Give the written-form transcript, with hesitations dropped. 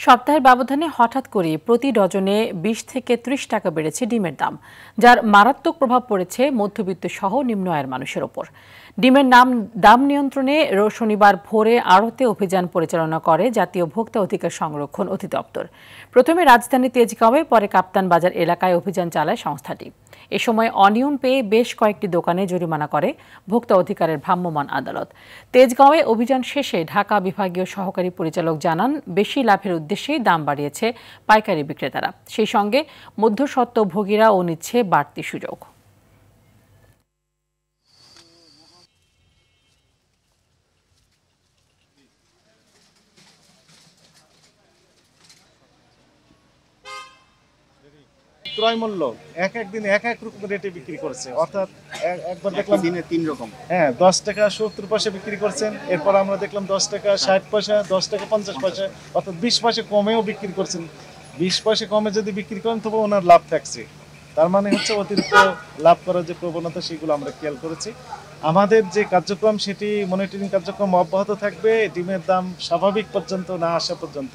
সপ্তাহের ব্যবধানে হঠাৎ করে প্রতি ডজনে ২০ থেকে ৩০ টাকা বেড়েছে ডিমের দাম, যার মারাত্মক প্রভাব পড়েছে মধ্যবিত্ত সহ নিম্ন আয়ের মানুষের ওপর। ডিমের দাম নিয়ন্ত্রণে শনিবার ভোরে আড়তে অভিযান পরিচালনা করে জাতীয় ভোক্তা অধিকার সংরক্ষণ অধিদপ্তর। প্রথমে রাজধানী তেজগাঁওয়ে, পরে কাপ্তান বাজার এলাকায় অভিযান চালায় সংস্থাটি। এ সময় অনিয়ম পেয়ে বেশ কয়েকটি দোকানে জরিমানা করে ভোক্তা অধিকারের ভ্রাম্যমাণ আদালত। তেজগাঁওয়ে অভিযান শেষে ঢাকা বিভাগীয় সহকারী পরিচালক জানান, বেশি লাভের উদ্দেশ্যেই দাম বাড়িয়েছে পাইকারি বিক্রেতারা, সেই সঙ্গে মধ্যস্বত্বভোগীরাও নিচ্ছে বাড়তি সুযোগ। ক্রয় মূল্য এক দিন এক রকম রেটে বিক্রি করছে, অর্থাৎ একবার দেখলাম দিনে 3 রকম। হ্যাঁ, 10 টাকা 70 পয়সা বিক্রি করছেন, এরপর আমরা দেখলাম 10 টাকা 60 পয়সা, 10 টাকা 50 পয়সা, অর্থাৎ 20 পয়সা কমেও বিক্রি করছেন। 20 পয়সা কমে যদি বিক্রি করেন তবে ওনার লাভ থাকছে। তার মানে হচ্ছে অতিরিক্ত লাভ করার যে প্রবণতা সেগুলো আমরা খেয়াল করেছি। আমাদের যে কার্যক্রম সেটি মনিটরিং কার্যক্রম অব্যাহত থাকবে ডিমের দাম স্বাভাবিক পর্যন্ত না আসা পর্যন্ত।